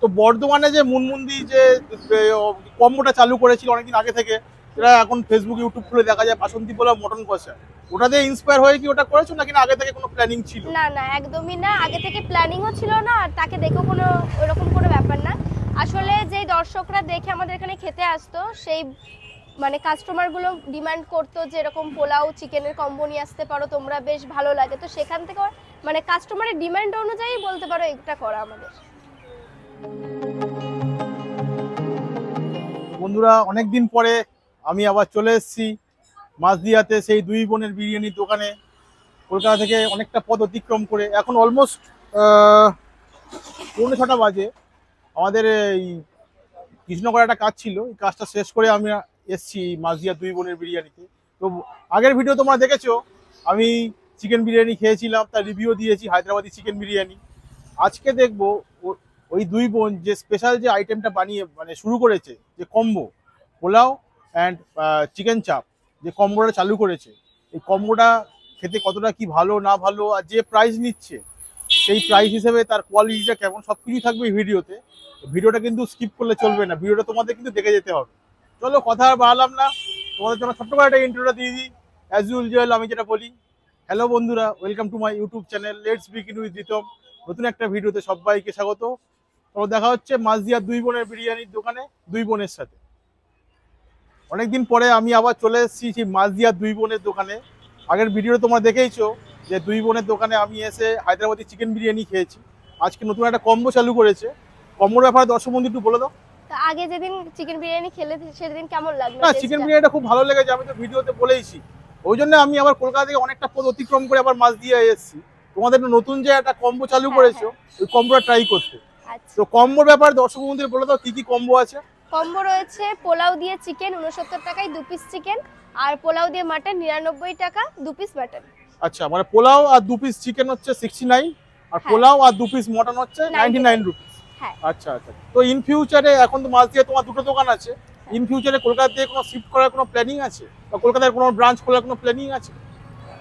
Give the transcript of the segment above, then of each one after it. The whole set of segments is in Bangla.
তো বর্ধমানে যে মুনমুন্দি যে কম্বোটা চালু করেছিল অনেকদিন আগে থেকে, সেটা এখন ফেসবুক ইউটিউব খুলে দেখা যায় বাসন্তী পোলাও মটন কষা। ওটা দিয়ে ইন্সপায়ার হয়ে কি ওটা করেছো নাকি না আগে থেকে কোনো প্ল্যানিং ছিল? না না, একদমই না, আগে থেকে প্ল্যানিংও ছিল না, আর তাকে দেখেও কোনো এরকম কোনো ব্যাপার না। আসলে যেই দর্শকরা দেখে আমাদের এখানে খেতে আসতো, সেই মানে কাস্টমারগুলো ডিমান্ড করতো যে এরকম পোলাও চিকেনের কম্বো নিয়ে আসতে পারো তোমরা, বেশ ভালো লাগে। তো সেখান থেকে মানে কাস্টমারের ডিমান্ড অনুযায়ী বলতে পারো এটা করা আমাদের। বন্ধুরা, অনেকদিন পরে আমি আবার চলে এসেছি মাঝদিয়াতে সেই দুই বোনের বিরিয়ানির দোকানে। কলকাতা থেকে অনেকটা পথ অতিক্রম করে এখন অলমোস্ট 6:45 বাজে। আমাদের এই কৃষ্ণনগরে একটা কাজ ছিল, এই কাজটা শেষ করে আমি এসেছি মাঝদিয়া দুই বোনের বিরিয়ানিতে। তো আগের ভিডিও তোমরা দেখেছো, আমি চিকেন বিরিয়ানি খেয়েছিলাম, তার রিভিউ দিয়েছি, হায়দ্রাবাদি চিকেন বিরিয়ানি। আজকে দেখবো ওই দুই বোন যে স্পেশাল যে আইটেমটা বানিয়ে মানে শুরু করেছে, যে কম্বো পোলাও অ্যান্ড চিকেন চাপ, যে কম্বোটা চালু করেছে, এই কম্বোটা খেতে কতটা কি ভালো না ভালো, আর যে প্রাইস নিচ্ছে সেই প্রাইস হিসেবে তার কোয়ালিটিটা কেমন, সব কিছুই থাকবে এই ভিডিওতে। ভিডিওটা কিন্তু স্কিপ করলে চলবে না, ভিডিওটা তোমাদের কিন্তু দেখে যেতে হবে। চলো কথা আর বাড়ালাম না, তোমাদের জন্য ছোট্ট করে একটা ইন্ট্রোটা দিয়ে দিই। অ্যাজ ইউজুয়াল আমি যেটা বলি, হ্যালো বন্ধুরা, welcome to my YouTube channel let's begin with Ritam. নতুন একটা ভিডিওতে সবাইকে স্বাগত। তো দেখা হচ্ছে মাঝদিয়া দুই বোনের বিরিয়ানির দোকানে দুই বোনের সাথে। অনেকদিন পরে আমি আবার চলে এসেছি সেই মাঝদিয়া দুই বোনের দোকানে। আগের ভিডিও তোমরা দেখেইছো যে দুই বোনের দোকানে আমি এসে হায়দ্রাবাদি চিকেন বিরিয়ানি খেয়েছি। আজকে নতুন একটা কম্বো চালু করেছে। কম্বোর ব্যাপারে দর্শক বন্ধু একটু বলে দাও। তো আগে যেদিন চিকেন বিরিয়ানি খেলে সেদিন কেমন লাগলো না, চিকেন টেস্টটা? বিরিয়ানিটা খুব ভালো লেগেছে, আমি তো ভিডিওতে বলেইছি। ওই জন্য আমি আবার কলকাতা থেকে অনেকটা পথ অতিক্রম করে আবার মাঝদিয়া এসেছি তোমাদের নতুন যে একটা কম্বো চালু হ্যাঁ করেছো, হ্যাঁ। ওই কম্বোটা ট্রাই করতে। আচ্ছা, তো কম্বোর ব্যাপারে দর্শক বন্ধুদের বলে দাও কি কি কম্বো আছে। কম্বো রয়েছে পোলাও দিয়ে চিকেন 69 টাকায় 2 পিস চিকেন, আর পোলাও দিয়ে মাটন 99 টাকা 2 পিস মাটন। আচ্ছা, মানে পোলাও আর 2 পিস চিকেন হচ্ছে 69, আর হ্যাঁ, পোলাও আর 2 পিস মটন হচ্ছে 99 99। রুপিস। হ্যাঁ আচ্ছা আচ্ছা, তো ইন ফিউচারে এখন তো মাঝদিয়া তোমার দুটো দোকান আছে, ইন ফিউচারে কলকাতা থেকে কোনো শিফট করার কোনো প্ল্যানিং আছে, বা কলকাতার কোনো ব্রাঞ্চ খোলার কোনো প্ল্যানিং আছে?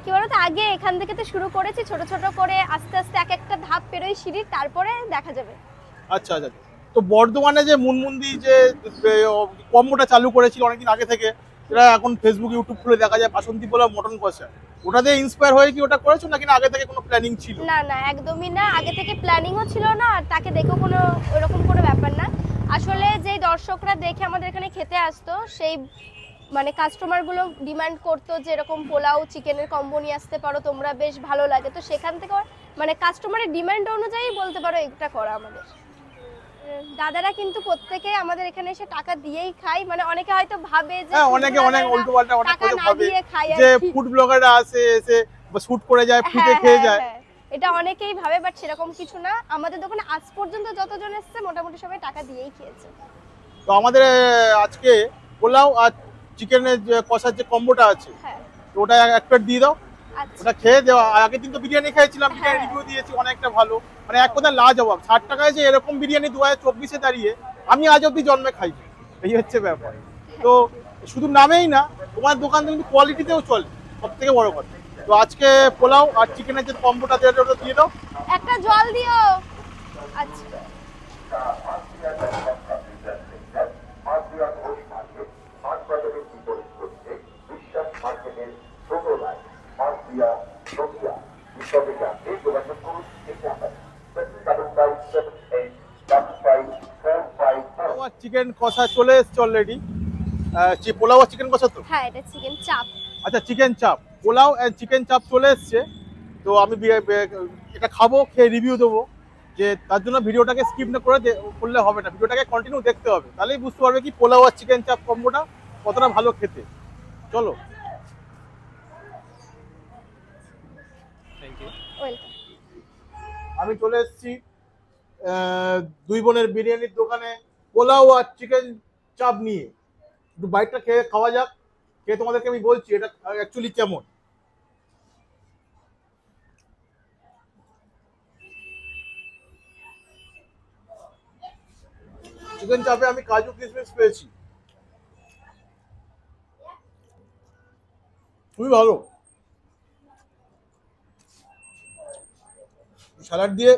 কি বলতো, আগে এখান থেকে তো শুরু করেছি ছোট ছোট করে, আস্তে আস্তে এক একটা ধাপ পেরোই সিঁড়ির, তারপরে দেখা যাবে। আচ্ছা আচ্ছা, তো বর্ধমানে যে মুনমুন্দি যে কম্বোটা চালু করেছিল অনেকদিন আগে থেকে, সেটা এখন ফেসবুক ইউটিউব খুলে দেখা যায় বাসন্তী পোলাও মটন কষা। ওটা দিয়ে ইন্সপায়ার হয়ে কি ওটা করেছো নাকি না আগে থেকে কোনো প্ল্যানিং ছিল? না না, একদমই না, আগে থেকে প্ল্যানিংও ছিল না, আর তাকে দেখেও কোনো এরকম কোনো ব্যাপার না। আসলে যেই দর্শকরা দেখে আমাদের এখানে খেতে আসতো, সেই মানে কাস্টমারগুলো ডিমান্ড করতো যে এরকম পোলাও চিকেনের কম্বো নিয়ে আসতে পারো তোমরা, বেশ ভালো লাগে। তো সেখান থেকে মানে কাস্টমারের ডিমান্ড অনুযায়ী বলতে পারো এটা করা আমাদের। দাদারা কিন্তু প্রত্যেকে আমাদের এখানে এসে টাকা দিয়েই খায়, মানে অনেকে হয়তো ভাবে যে হ্যাঁ, অনেকে অনেক উল্টো পাল্টা অনেক টাকা কথা না ভাবে দিয়ে খায় যে আর কি। ফুড ব্লগাররা আসে এসে শুট করে যায়, ফ্রিতে হ্যাঁ খেয়ে হ্যাঁ যায়। হ্যাঁ, এটা অনেকেই ভাবে, বাট সেরকম কিছু না। আমাদের দোকানে আজ পর্যন্ত যতজন এসেছে মোটামুটি সবাই টাকা দিয়েই খেয়েছে। তো আমাদের আজকে পোলাও আর চিকেনের যে কষার যে কম্বোটা আছে, হ্যাঁ তো ওটা এক প্লেট দিয়ে দাও। আচ্ছা। ওটা খেয়ে দেওয়া, আগের দিন তো বিরিয়ানি খেয়েছিলাম, বিরিয়ানি হ্যাঁ রিভিউ দিয়েছি অনেকটা ভালো, মানে এক কথা লাজবাব। 60 টাকায় যে এরকম বিরিয়ানি 2024-এ দাঁড়িয়ে আমি আজ অব্দি জন্মে খাই, এই হচ্ছে ব্যাপার। তো শুধু নামেই না, তোমার দোকান কিন্তু কোয়ালিটিতেও চলে, সব থেকে বড় কথা। তো আজকে পোলাও আর চিকেনের যে কম্বোটা ওটা দিয়ে দাও। একটা জল দিও। আচ্ছা, তোমার চিকেন কষা চলে এসছে অলরেডি। পোলাও আর চিকেন কষা তো, হ্যাঁ এটা চিকেন চাপ। আচ্ছা চিকেন চাপ, পোলাও এন্ড চিকেন চাপ চলে এসছে। তো আমি এটা খাবো, খেয়ে রিভিউ দেবো। যে তার জন্য ভিডিওটাকে স্কিপ না করে করলে হবে না, ভিডিওটাকে কন্টিনিউ দেখতে হবে, তাহলেই বুঝতে পারবে কি পোলাও আর চিকেন চাপ কম্বোটা কতটা ভালো খেতে। চলো। ওয়েলকাম। আমি চলে এসেছি দুই বোনের বিরিয়ানির দোকানে পোলাও আর চিকেন চাপ নিয়ে। একটু বাইকটা খেয়ে খাওয়া যাক, খেয়ে তোমাদেরকে আমি বলছি এটা অ্যাকচুয়ালি কেমন। চিকেন চাপে আমি কাজু কিশমিশ পেয়েছি, খুবই ভালো। স্যালাড দিয়ে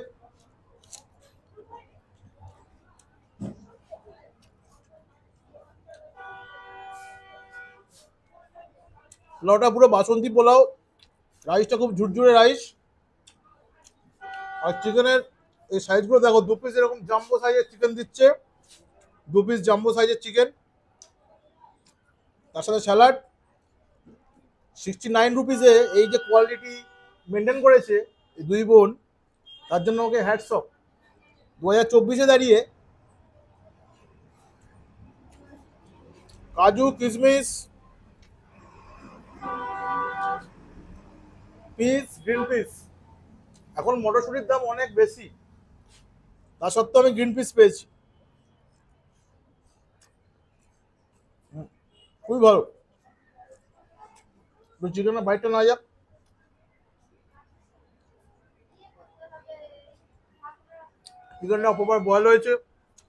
পোলাওটা পুরো বাসন্তী পোলাও, রাইসটা খুব ঝুরঝুরে রাইস। আর চিকেনের এই সাইজগুলো দেখো, 2 পিস এরকম জাম্বো সাইজের চিকেন দিচ্ছে, 2 পিস জাম্বো সাইজের চিকেন, তার সাথে স্যালাড। 69 রুপিসে এই যে কোয়ালিটি মেনটেন করেছে এই দুই বোন, তার জন্য ওকে হ্যাটস অফ। 2024-এ দাঁড়িয়ে কাজু, কিশমিশ, পিস, গ্রিন পিস, এখন মটরশুটির দাম অনেক বেশি, তা সত্ত্বেও আমি গ্রিন পিস পেয়েছি। খুবই ভালো। চিকেনের বাইটটা না যাক। চিকেনটা প্রপার বয়েল হয়েছে,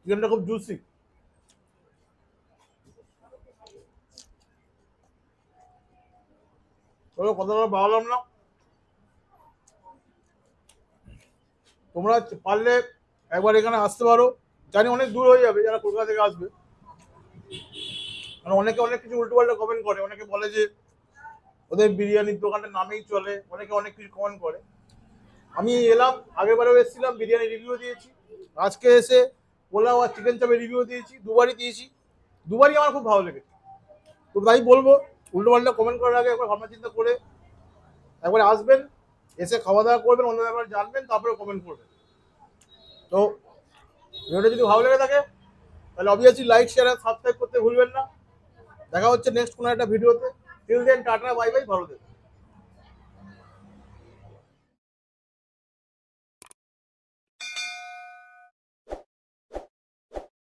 চিকেনটা খুব জুসি। তবে কথাটা বাড়ালাম না, তোমরা পারলে একবার এখানে আসতে পারো। জানি অনেক দূর হয়ে যাবে যারা কলকাতা থেকে আসবে, কারণ অনেকে অনেক কিছু উল্টো পাল্টা কমেন্ট করে, অনেকে বলে যে ওদের বিরিয়ানির দোকানের নামেই চলে, অনেকে অনেক কিছু কমেন্ট করে। আমি এলাম, আগের বারেও এসেছিলাম, বিরিয়ানি রিভিউ দিয়েছি, আজকে এসে পোলাও আর চিকেন চাপের রিভিউ দিয়েছি, দুবারই দিয়েছি, দুবারই আমার খুব ভালো লেগেছে। তো তাই বলবো, উল্টো পাল্টা কমেন্ট করার আগে একবার ভাবনা চিন্তা করে একবার আসবেন, এসে খাওয়া দাওয়া করবেন, অন্য ব্যাপারে জানবেন, তারপরে কমেন্ট করবেন। তো ভিডিওটা যদি ভালো লেগে থাকে তাহলে অবভিয়াসলি লাইক, শেয়ার আর সাবস্ক্রাইব করতে ভুলবেন না। দেখা হচ্ছে নেক্সট কোনো একটা ভিডিওতে। Till then, tata, bye bye, ভালো থাকবেন।